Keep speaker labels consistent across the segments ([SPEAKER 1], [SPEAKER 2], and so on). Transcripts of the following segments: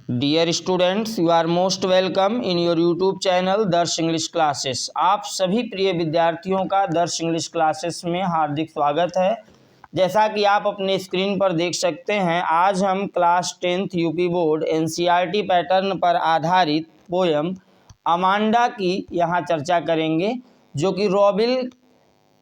[SPEAKER 1] Dear students, you are most welcome in your YouTube channel Darsh English classes. आप सभी प्रिय विद्यार्थियों का दर्श इंग्लिश क्लासेस में हार्दिक स्वागत है। जैसा कि आप अपने स्क्रीन पर देख सकते हैं, आज हम class 10th UP board NCERT pattern पर आधारित पोयम अमांडा की यहाँ चर्चा करेंगे, जो कि रॉबिन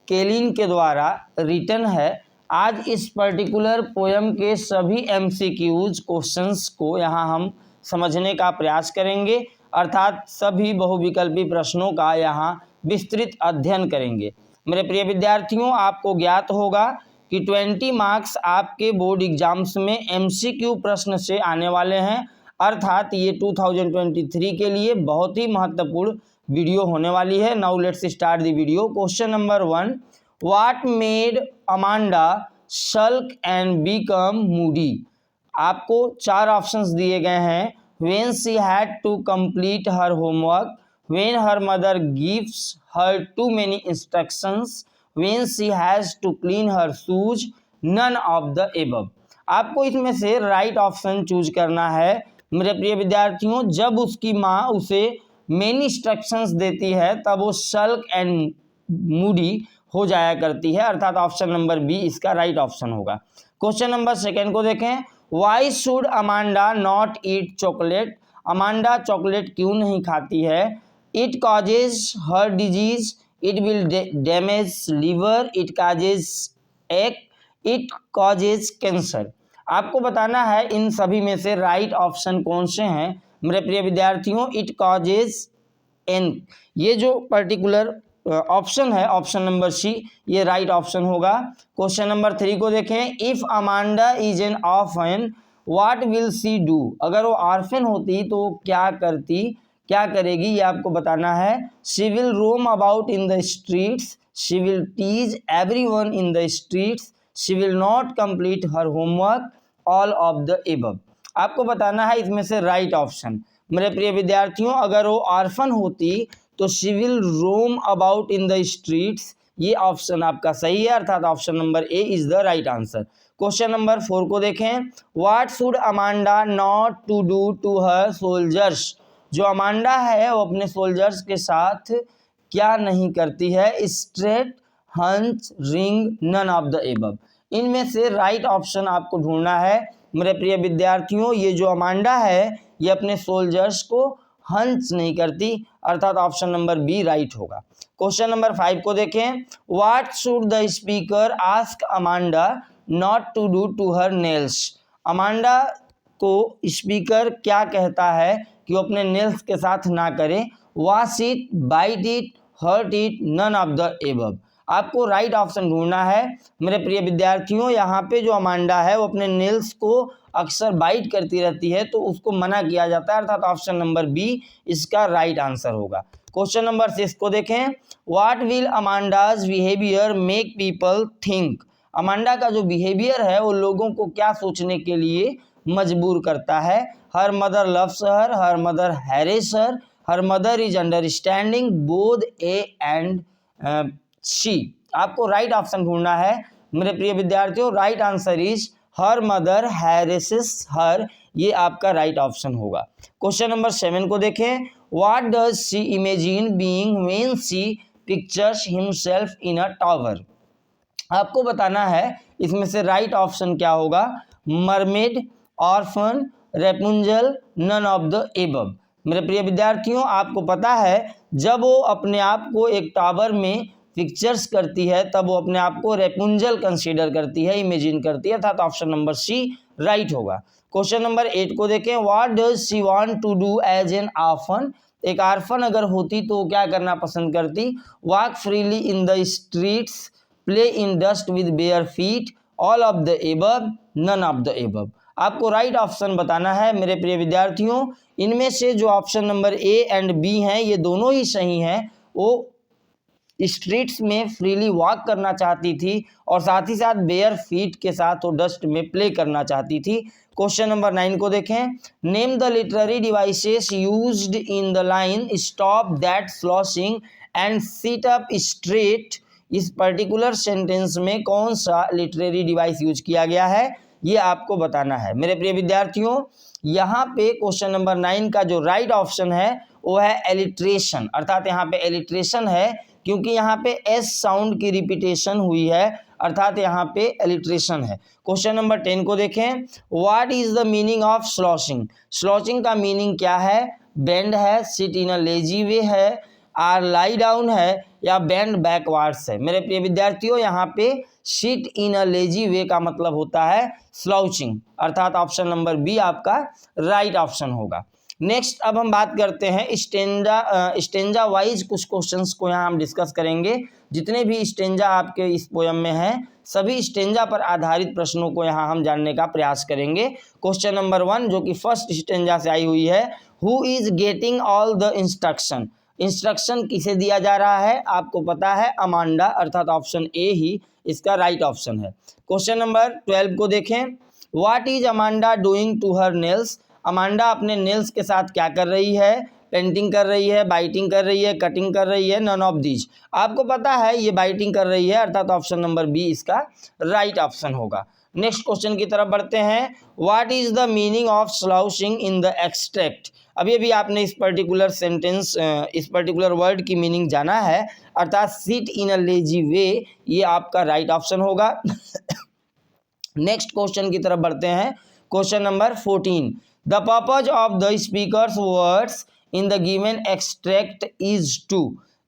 [SPEAKER 1] केलिन के द्वारा रिटन है। आज इस पर्टिकुलर पोयम के सभी MCQs क्वेश्चंस को यहाँ हम समझने का प्रयास करेंगे, अर्थात सभी बहुविकल्पी प्रश्नों का यहाँ विस्तृत अध्ययन करेंगे। मेरे प्रिय विद्यार्थियों, आपको ज्ञात होगा कि 20 मार्क्स आपके बोर्ड एग्जाम्स में MCQ प्रश्न से आने वाले हैं, अर्थात ये 2023 के लिए बहुत ही महत्वपूर्ण वीडियो होने वाली है। Now let's start the video. Question number 1, what made Amanda sulk and become moody. आपको 4 ऑप्शंस दिए गए हैं। When she had to complete her homework, when her mother gives her too many instructions, when she has to clean her shoes, none of the above. आपको इसमें से right option choose करना है मेरे प्रिय विद्यार्थियों। जब उसकी माँ उसे मेनी इंस्ट्रक्शंस देती है तब वो सल्क एंड मूडी हो जाया करती है, अर्थात ऑप्शन नंबर बी इसका राइट ऑप्शन होगा। क्वेश्चन नंबर 2 को देखें। Why should Amanda not eat chocolate. Amanda chocolate क्यों नहीं खाती है? It causes her disease, it will damage liver, it causes ache, it causes cancer. आपको बताना है इन सभी में से राइट ऑप्शन कौन से हैं मेरे प्रिय विद्यार्थियों। इट कॉजेज एन, ये जो पर्टिकुलर ऑप्शन है, ऑप्शन नंबर सी, ये राइट ऑप्शन होगा। क्वेश्चन नंबर 3 को देखें। If Amanda is an orphan what will see do. अगर वो ऑर्फन होती तो क्या करती, क्या करेगी, ये आपको बताना है। She will roam about in the streets, she will tease everyone in the streets, she will not complete her homework, all of the above. आपको बताना है इसमें से राइट ऑप्शन मेरे प्रिय विद्यार्थियों। अगर वो ऑर्फन होती तो she will roam about in the streets, ये ऑप्शन आपका सही है, अर्थात option number A is the right answer. Question number 4 को देखें। What should Amanda not to do to her soldiers. जो अमांडा है वो अपने सोल्जर्स के साथ क्या नहीं करती है? Straight, hunch, ring, none of the above. इनमें से राइट ऑप्शन आपको ढूंढना है मेरे प्रिय विद्यार्थियों। ये जो अमांडा है ये अपने सोल्जर्स को हंच नहीं करती, अर्थात ऑप्शन नंबर बी राइट होगा। क्वेश्चन नंबर 5 को देखें। What should the speaker ask Amanda not to do to her nails. Amanda को स्पीकर क्या कहता है कि वो अपने नेल्स के साथ ना करे? Wash it, bite it, hurt it, none of the above. आपको राइट ऑप्शन ढूंढना है मेरे प्रिय विद्यार्थियों। यहाँ पे जो अमांडा है वो अपने नेल्स को अक्सर बाइट करती रहती है, तो उसको मना किया जाता है, अर्थात ऑप्शन नंबर बी इसका राइट आंसर होगा। क्वेश्चन नंबर 6 को देखें। What will Amanda's behaviour make people think. Amanda का जो बिहेवियर है वो लोगों को क्या सोचने के लिए मजबूर करता है? Her mother loves her, her mother harass her mother is understanding, both A and C. आपको राइट ऑप्शन ढूंढना है मेरे प्रिय विद्यार्थियों। Right answer is her mother harasses her, ये आपका राइट ऑप्शन होगा। क्वेश्चन नंबर 7 को देखें। What does she imagine being when she pictures himself in a tower. आपको बताना है इसमें से राइट ऑप्शन क्या होगा। Mermaid, orphan, Rapunzel, none of the above. मेरे प्रिय विद्यार्थियों, आपको पता है जब वो अपने आप को एक टावर में पिक्चर्स करती है तब वो अपने आप को रेपुंजल कंसीडर करती है, इमेजिन करती है, अर्थात ऑप्शन नंबर सी राइट होगा। क्वेश्चन नंबर 8 को देखें। What does she want to do as an orphan. एक ऑर्फन अगर होती तो क्या करना पसंद करती? Walk freely in the streets, play in dust with bare feet, all of the above, none of the above. आपको राइट ऑप्शन बताना है मेरे प्रिय विद्यार्थियों। इनमें से जो option number A and B हैं ये दोनों ही सही हैं। वो स्ट्रीट्स में फ्रीली वॉक करना चाहती थी और साथ ही साथ बेयर फीट के साथ वो डस्ट में प्ले करना चाहती थी। क्वेश्चन नंबर 9 को देखें। Name the literary devices used in the line stop that flossing and sit up straight. इस पर्टिकुलर सेंटेंस में कौन सा लिटरेरी डिवाइस यूज किया गया है ये आपको बताना है मेरे प्रिय विद्यार्थियों। यहाँ पे क्वेश्चन नंबर 9 का जो राइट ऑप्शन है वो है एलिट्रेशन, अर्थात यहाँ पे एलिट्रेशन है क्योंकि यहाँ पे एस साउंड की रिपीटेशन हुई है, अर्थात यहाँ पे एलिट्रेशन है। क्वेश्चन नंबर 10 को देखें, what is the meaning of slouching. Slouching का मीनिंग क्या है? बेंड है, सिट इन अ लेजी वे है, आर लाई डाउन है, या बेंड बैकवर्ड्स है। मेरे प्रिय विद्यार्थियों, यहाँ पे सिट इन अ लेजी वे का मतलब होता है स्लाउचिंग, अर्थात ऑप्शन नंबर बी आपका राइट ऑप्शन होगा। नेक्स्ट अब हम बात करते हैं स्टेंजा वाइज कुछ क्वेश्चंस को यहाँ हम डिस्कस करेंगे। जितने भी स्टेंजा आपके इस पोयम में हैं सभी स्टेंजा पर आधारित प्रश्नों को यहाँ हम जानने का प्रयास करेंगे। क्वेश्चन नंबर 1 जो कि फर्स्ट स्टेंजा से आई हुई है, who is getting all the instruction. Instruction किसे दिया जा रहा है? आपको पता है अमांडा, अर्थात ऑप्शन ए ही इसका राइट ऑप्शन है। क्वेश्चन नंबर 12 को देखें, what is Amanda doing to her nails. Amanda अपने नेल्स के साथ क्या कर रही है? पेंटिंग कर रही है, बाइटिंग कर रही है, कटिंग कर रही है, नन ऑफ दीज। आपको पता है ये बाइटिंग कर रही है, अर्थात ऑप्शन नंबर बी इसका राइट ऑप्शन होगा। नेक्स्ट क्वेश्चन की तरफ बढ़ते हैं, what is the meaning of slouching in the extract. अभी अभी आपने इस पर्टिकुलर सेंटेंस इस पर्टिकुलर वर्ड की मीनिंग जाना है, अर्थात sit in a lazy way, ये आपका राइट ऑप्शन होगा। नेक्स्ट क्वेश्चन की तरफ बढ़ते हैं, question number 14, the purpose of the speaker's words in the given extract is to.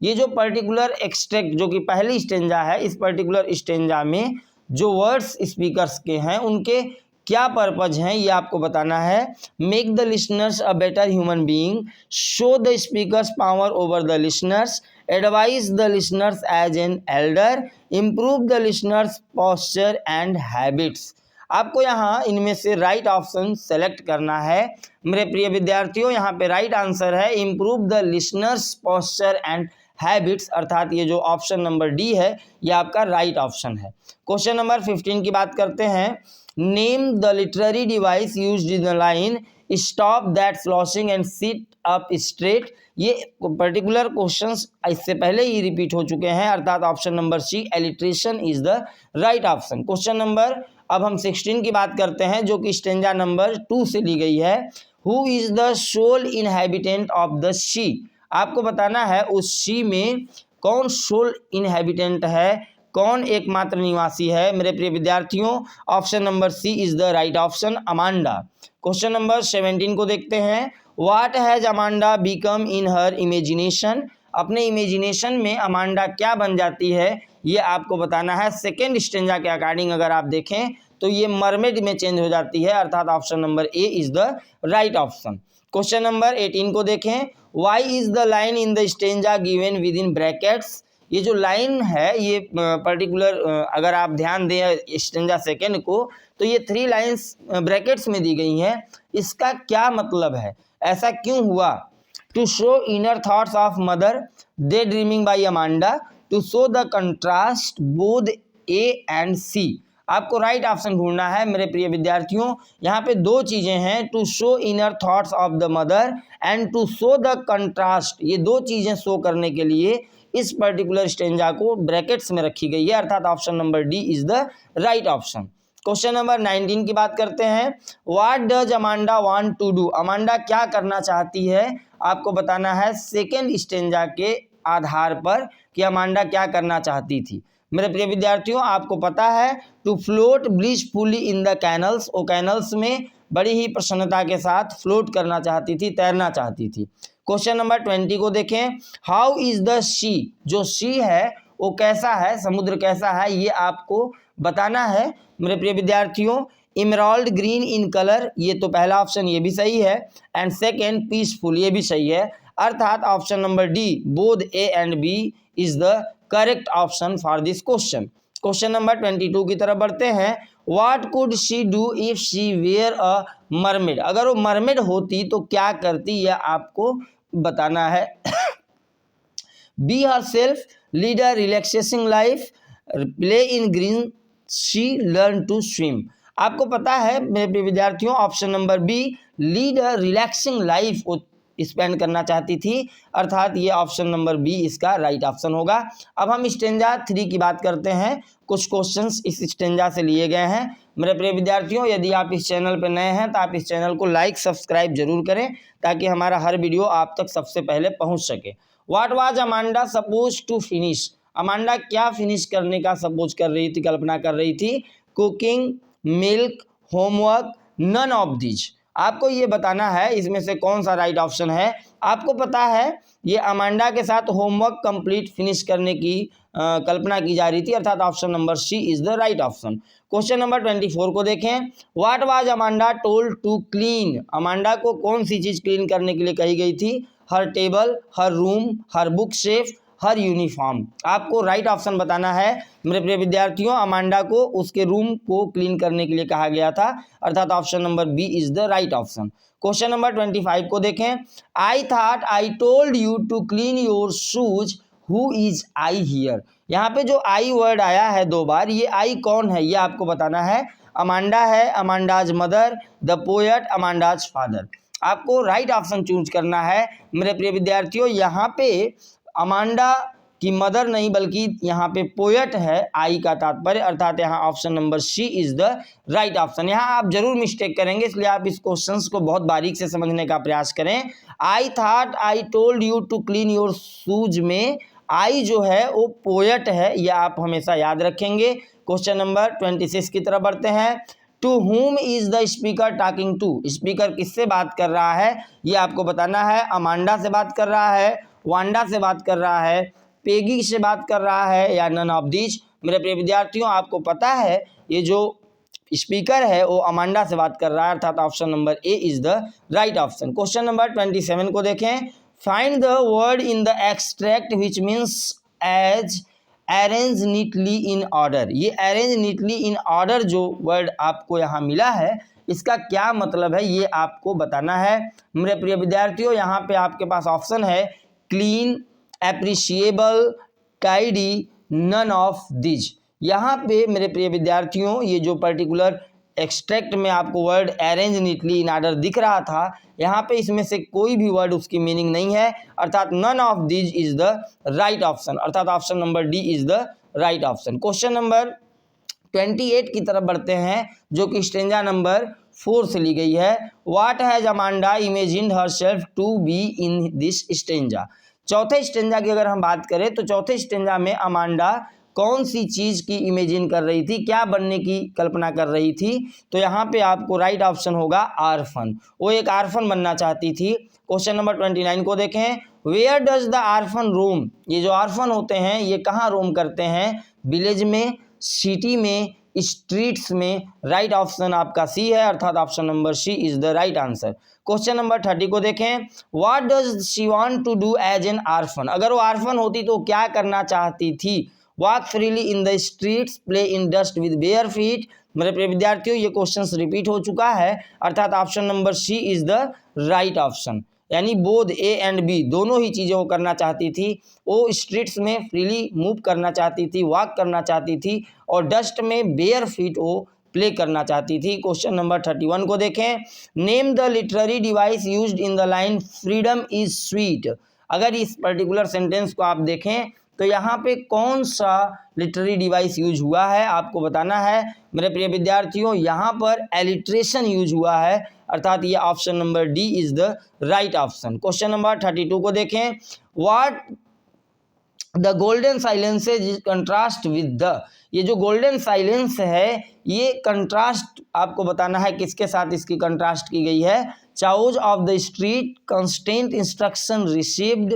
[SPEAKER 1] ये जो पर्टिकुलर एक्सट्रैक्ट जो कि पहली स्टेंजा है, इस पर्टिकुलर स्टेंजा में जो वर्ड्स स्पीकर्स के हैं उनके क्या पर्पज हैं ये आपको बताना है। Make the listeners a better human being, show the speaker's power over the listeners, advise the listeners as an elder, improve the listener's posture and habits. आपको यहाँ इनमें से राइट ऑप्शन सेलेक्ट करना है। मेरे प्रिय विद्यार्थियों, यहाँ पे राइट आंसर है improve the listener's posture and habits, अर्थात ये जो ऑप्शन नंबर डी है ये आपका राइट ऑप्शन है। क्वेश्चन नंबर 15 की बात करते हैं, name the literary device used in the line stop that slouching and sit up straight. ये पर्टिकुलर क्वेश्चंस इससे पहले ही रिपीट हो चुके हैं, अर्थात option number C alliteration is the right option. Question number अब हम 16 की बात करते हैं जो कि स्टेंजा नंबर 2 से ली गई है, who is the sole inhabitant of the sea. आपको बताना है उस सी में कौन सोल इनहैबिटेंट है, कौन एकमात्र निवासी है। मेरे प्रिय विद्यार्थियों, option number C is the right option, Amanda. Question number 17 को देखते हैं, what has Amanda become in her imagination. अपने इमेजिनेशन में अमांडा क्या बन जाती है ये आपको बताना है। सेकेंड स्टेंजा के अकॉर्डिंग अगर आप देखें तो ये मरमेड में चेंज हो जाती है, अर्थात option number A is the right option. Question number 18 को देखें, why is the line in the stanza given within brackets. ये जो लाइन है ये पर्टिकुलर अगर आप ध्यान दें स्टेंजा सेकेंड को तो ये 3 लाइन्स ब्रैकेट्स में दी गई हैं, इसका क्या मतलब है, ऐसा क्यों हुआ। To show inner thoughts of mother, day dreaming by Amanda, to show the contrast both A and C. आपको राइट ऑप्शन ढूंढना है मेरे प्रिय विद्यार्थियों। यहाँ पे 2 चीज़ें हैं, to show inner thoughts of the mother and to show the contrast. ये 2 चीज़ें शो करने के लिए इस पर्टिकुलर स्टेंजा को ब्रैकेट्स में रखी गई है, अर्थात option number D is the right option. Question number 19 की बात करते हैं, what does Amanda want to do. Amanda क्या करना चाहती है, आपको बताना है सेकेंड स्टेंजा के आधार पर कि अमांडा क्या करना चाहती थी। मेरे प्रिय विद्यार्थियों, आपको पता है to float blissfully in the canals, वो कैनल्स में बड़ी ही प्रसन्नता के साथ फ्लोट करना चाहती थी, तैरना चाहती थी। क्वेश्चन नंबर 20 को देखें, हाउ इज द सी। जो सी है वो कैसा है, समुद्र कैसा है, ये आपको बताना है मेरे प्रिय विद्यार्थियों। इमराल्ड ग्रीन इन कलर, ये तो पहला ऑप्शन ये भी सही है, एंड सेकेंड पीसफुल, ये भी सही है, अर्थात option number D both A and B is the correct option for this question. Question number 22 की तरफ बढ़ते हैं, what could she do if she were a mermaid. अगर वो मरमेड होती तो क्या करती, यह आपको बताना है। Be herself, lead a relaxing life, play in green, she learn to swim. आपको पता है मेरे विद्यार्थियों, option number B lead a relaxing life spend करना चाहती थी, अर्थात ये ऑप्शन नंबर बी इसका राइट ऑप्शन होगा। अब हम स्टेंजा 3 की बात करते हैं। कुछ क्वेश्चंस इस स्टेंजा से लिए गए हैं। मेरे प्रिय विद्यार्थियों, यदि आप इस चैनल पर नए हैं तो आप इस चैनल को लाइक सब्सक्राइब जरूर करें ताकि हमारा हर वीडियो आप तक सबसे पहले पहुंच सके। What was Amanda suppose to finish? Amanda क्या फिनिश करने का सपोज कर रही थी, कल्पना कर रही थी? Cooking, milk, homework, none of these. आपको ये बताना है इसमें से कौन सा राइट ऑप्शन है। आपको पता है ये अमांडा के साथ होमवर्क कंप्लीट फिनिश करने की कल्पना की जा रही थी, अर्थात option number C is the right option. Question number 24 को देखें। What was Amanda told to clean? Amanda को कौन सी चीज क्लीन करने के लिए कही गई थी? हर टेबल, हर रूम, हर बुक शेल्फ, हर यूनिफॉर्म। आपको राइट ऑप्शन बताना है मेरे प्रिय विद्यार्थियों। अमांडा को उसके रूम को क्लीन करने के लिए कहा गया था, अर्थात option number B is the right option. Question number 25 को देखें। I thought I told you to clean your shoes, who is I here? यहाँ पे जो आई वर्ड आया है 2 बार, ये आई कौन है ये आपको बताना है। अमांडा है, अमांडाज मदर, द पोएट, अमांडाज फादर। आपको राइट ऑप्शन चूज करना है मेरे प्रिय विद्यार्थियों। यहाँ पे अमांडा की मदर नहीं बल्कि यहाँ पे पोएट है, आई का तात्पर्य, अर्थात यहाँ option number C is the right option. यहाँ आप जरूर मिस्टेक करेंगे, इसलिए आप इस क्वेश्चंस को बहुत बारीक से समझने का प्रयास करें। I thought I told you to clean your shoes में आई जो है वो पोएट है, यह आप हमेशा याद रखेंगे। क्वेश्चन नंबर 26 की तरफ बढ़ते हैं। To whom is the speaker talking to? Speaker किससे बात कर रहा है ये आपको बताना है। अमांडा से बात कर रहा है, वांडा से बात कर रहा है, पेगी से बात कर रहा है, या नन ऑफ दीज? मेरे प्रिय विद्यार्थियों, आपको पता है ये जो स्पीकर है वो अमांडा से बात कर रहा है, अर्थात option number A is the right option. Question number 27 को देखें। Find the word in the extract which means as arrange neatly in order. ये अरेंज नीटली इन ऑर्डर जो वर्ड आपको यहाँ मिला है, इसका क्या मतलब है ये आपको बताना है मेरे प्रिय विद्यार्थियों। यहाँ पे आपके पास ऑप्शन है clean, appreciable, tidy, none of these. यहाँ पे मेरे प्रिय विद्यार्थियों ये जो पर्टिकुलर एक्सट्रैक्ट में आपको word arrange neatly in order दिख रहा था, यहाँ पे इसमें से कोई भी वर्ड उसकी मीनिंग नहीं है, अर्थात none of these is the right option, अर्थात option number D is the right option. Question number 28 की तरफ बढ़ते हैं जो कि स्टेंजा नंबर 4 से ली गई है। What has Amanda imagined herself to be in this stanza? चौथे स्टेंजा की अगर हम बात करें तो चौथे स्टेंजा में अमांडा कौन सी चीज की इमेजिन कर रही थी, क्या बनने की कल्पना कर रही थी? तो यहाँ पे आपको राइट ऑप्शन होगा आर्फन। वो एक आर्फन बनना चाहती थी। क्वेश्चन नंबर 29 को देखें। वेयर डज द आर्फन रोम? ये जो आर्फन होते हैं ये कहाँ रोम करते हैं? विलेज में, सिटी में, स्ट्रीट्स में? राइट ऑप्शन आपका सी है, अर्थात option number C is the right answer. Question number 30 को देखें। What does she want to do as an orphan? अगर वो आर्फन होती तो क्या करना चाहती थी? Walk freely in the streets, play in dust with bare feet? मेरे प्रिय विद्यार्थियों ये क्वेश्चन रिपीट हो चुका है, अर्थात option number C is the right option. यानी बोथ ए एंड बी दोनों ही चीज़ें वो करना चाहती थी। वो स्ट्रीट्स में फ्रीली मूव करना चाहती थी, वॉक करना चाहती थी, और डस्ट में बेयर फीट वो प्ले करना चाहती थी। क्वेश्चन नंबर 31 को देखें। Name the literary device used in the line freedom is sweet? अगर इस पर्टिकुलर सेंटेंस को आप देखें तो यहाँ पे कौन सा लिटरेरी डिवाइस यूज हुआ है आपको बताना है मेरे प्रिय विद्यार्थियों। यहाँ पर एलिट्रेशन यूज हुआ है, अर्थात ये option number D is the right option. Question number 32 को देखें। What the golden silence contrast with the? ये जो गोल्डन साइलेंस है ये कंट्रास्ट आपको बताना है किसके साथ इसकी कंट्रास्ट की गई है? Chaos of the street, constant instruction received,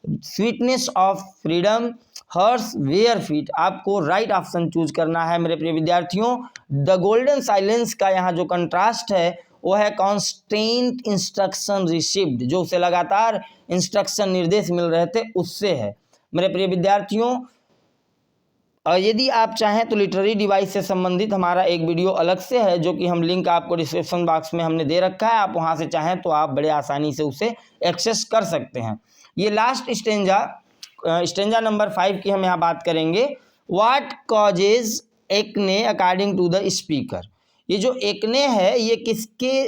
[SPEAKER 1] sweetness of freedom, hers where feet? आपको राइट ऑप्शन चूज करना है मेरे प्रिय विद्यार्थियों। द गोल्डन साइलेंस का यहाँ जो कंट्रास्ट है वो है कॉन्स्टेंट इंस्ट्रक्शन रिसीव्ड, जो उसे लगातार इंस्ट्रक्शन निर्देश मिल रहे थे उससे है मेरे प्रिय विद्यार्थियों। और यदि आप चाहें तो लिटरेरी डिवाइस से संबंधित हमारा एक वीडियो अलग से है जो कि हम लिंक आपको डिस्क्रिप्शन बॉक्स में हमने दे रखा है, आप वहां से चाहें तो आप बड़े आसानी से उसे एक्सेस कर सकते हैं। ये लास्ट स्टेंजा नंबर 5 की हम यहाँ बात करेंगे। What causes acne according to the speaker? ये जो एक्ने है ये किसके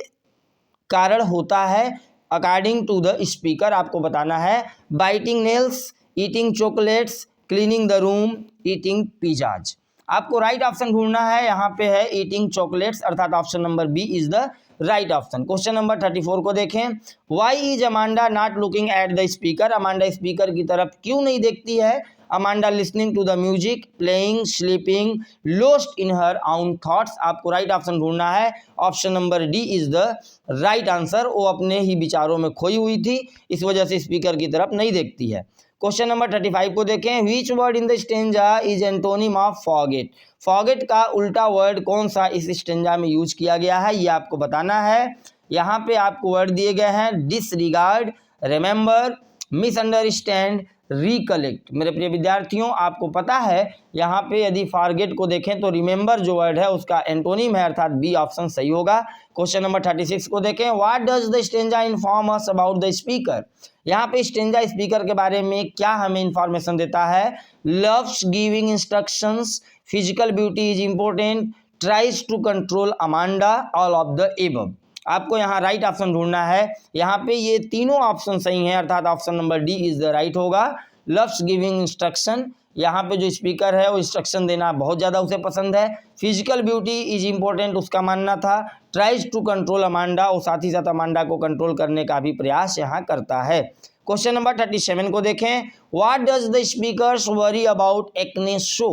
[SPEAKER 1] कारण होता है? अकॉर्डिंग टू द स्पीकर आपको बताना है। Biting nails, eating chocolates, cleaning the room, eating pizzas. आपको राइट ऑप्शन ढूंढना है। यहाँ पे है ईटिंग चॉकलेट्स, अर्थात option number B is the right option. Question number 34 को देखें। Why is Amanda not looking at the speaker? Amanda speaker की तरफ क्यों नहीं देखती है? Amanda listening to the music, playing, sleeping, lost in her own thoughts. आपको right option ढूंढना है। Option number D is the right answer. वो अपने ही विचारों में खोई हुई थी, इस वजह से स्पीकर की तरफ नहीं देखती है। क्वेश्चन नंबर 35 को देखें। Which word in the stanza is antonym of forget? Forget का उल्टा वर्ड कौन सा इस स्टेंजा में यूज किया गया है, ये आपको बताना है। यहाँ पे आपको वर्ड दिए गए हैं डिसरिगार्ड, रिमेंबर, मिसअंडरस्टैंड, रिकलेक्ट। मेरे प्रिय विद्यार्थियों, आपको पता है यहाँ पे यदि फॉरगेट को देखें तो रिमेंबर जो वर्ड है उसका एंटोनिम है, अर्थात बी ऑप्शन सही होगा। क्वेश्चन नंबर 36 को देखें। What does the stanza inform us about the speaker? यहाँ पे स्टेंजा स्पीकर के बारे में क्या हमें इंफॉर्मेशन देता है? Loves giving instructions, physical beauty is important, tries to control Amanda, all of the above. आपको यहाँ राइट ऑप्शन ढूंढना है। यहाँ पे ये तीनों ऑप्शन सही हैं, अर्थात option number D is the right होगा। लव्स गिविंग इंस्ट्रक्शन, यहाँ पे जो स्पीकर है वो इंस्ट्रक्शन देना बहुत ज़्यादा उसे पसंद है। फिजिकल ब्यूटी इज इंपॉर्टेंट उसका मानना था। ट्राइज टू कंट्रोल अमांडा, वो साथ ही साथ अमांडा को कंट्रोल करने का भी प्रयास यहाँ करता है। क्वेश्चन नंबर 37 को देखें। What does the speakers worry about acne show?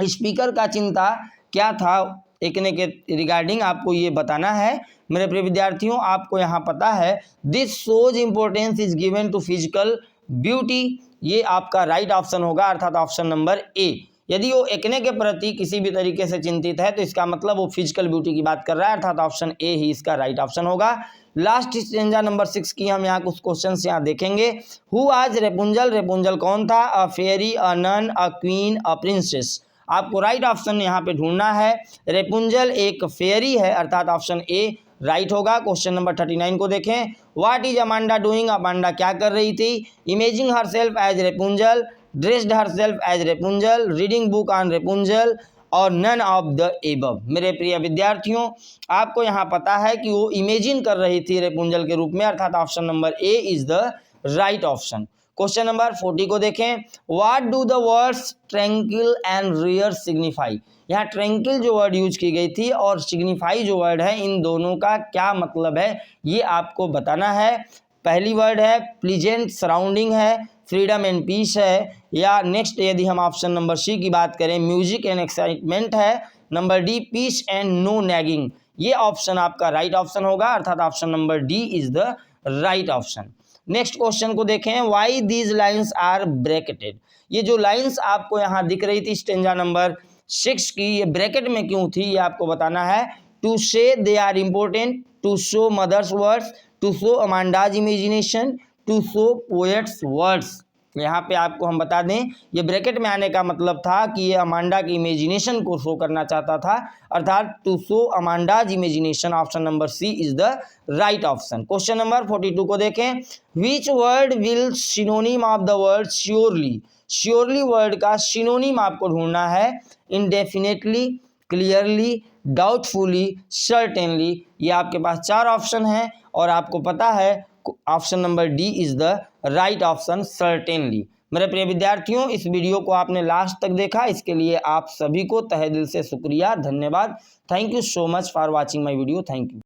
[SPEAKER 1] Speaker का चिंता क्या था एक्ने के रिगार्डिंग, आपको ये बताना है। मेरे प्रिय विद्यार्थियों, आपको यहाँ पता है this shows importance is given to physical beauty, ये आपका राइट ऑप्शन होगा, अर्थात ऑप्शन नंबर ए। यदि वो एक्ने के प्रति किसी भी तरीके से चिंतित है तो इसका मतलब वो फिजिकल ब्यूटी की बात कर रहा है, अर्थात ऑप्शन ए ही इसका राइट ऑप्शन होगा। लास्ट स्टेंजा नंबर 6 की हम यहाँ कुछ क्वेश्चन यहाँ देखेंगे। हु आज रेपुंजल? रेपुंजल कौन था? A fairy, a nun, a queen, a princess. आपको राइट ऑप्शन यहाँ पे ढूंढना है। रेपुंजल एक फेरी है, अर्थात ऑप्शन ए राइट होगा। क्वेश्चन नंबर 39 को देखें। What is Amanda doing? Amanda क्या कर रही थी? Imagining herself as Rapunzel, dressed herself as Rapunzel, reading book on Rapunzel, और नन ऑफ द एबव। मेरे प्रिय विद्यार्थियों, आपको यहाँ पता है कि वो इमेजिन कर रही थी रेपुंजल के रूप में, अर्थात option number A is the right option. Question number 40 को देखें। What do the words tranquil and rear signify? यहाँ ट्रैंक्विल जो वर्ड यूज की गई थी और सिग्निफाई जो वर्ड है, इन दोनों का क्या मतलब है ये आपको बताना है। पहली वर्ड है प्लीजेंट सराउंडिंग है, फ्रीडम एंड पीस है, या नेक्स्ट यदि हम ऑप्शन नंबर सी की बात करें म्यूजिक एंड एक्साइटमेंट है, number D peace and no nagging. ये ऑप्शन आपका राइट ऑप्शन होगा, अर्थात option number D is the right option. Next question को देखें। Why these lines are bracketed? ये जो लाइन्स आपको यहाँ दिख रही थी स्टेंजा नंबर 6 की, ये ब्रैकेट में क्यों थी ये आपको बताना है। To say they are important, to show mother's words, to show Amanda's imagination, to show poet's words. यहाँ पे आपको हम बता दें ये ब्रैकेट में आने का मतलब था कि ये अमांडा की इमेजिनेशन को शो करना चाहता था, अर्थात to show Amanda's imagination. Option number C is the right option. Question number 42 को देखें। Which word will synonym of the word surely? Surely word का सिनोनिम आपको ढूंढना है। Indefinitely, clearly, doubtfully, certainly. ये आपके पास 4 ऑप्शन हैं और आपको पता है option number D is the right option, certainly. मेरे प्रिय विद्यार्थियों, इस वीडियो को आपने लास्ट तक देखा, इसके लिए आप सभी को तहे दिल से शुक्रिया, धन्यवाद। Thank you so much for watching my video. Thank you.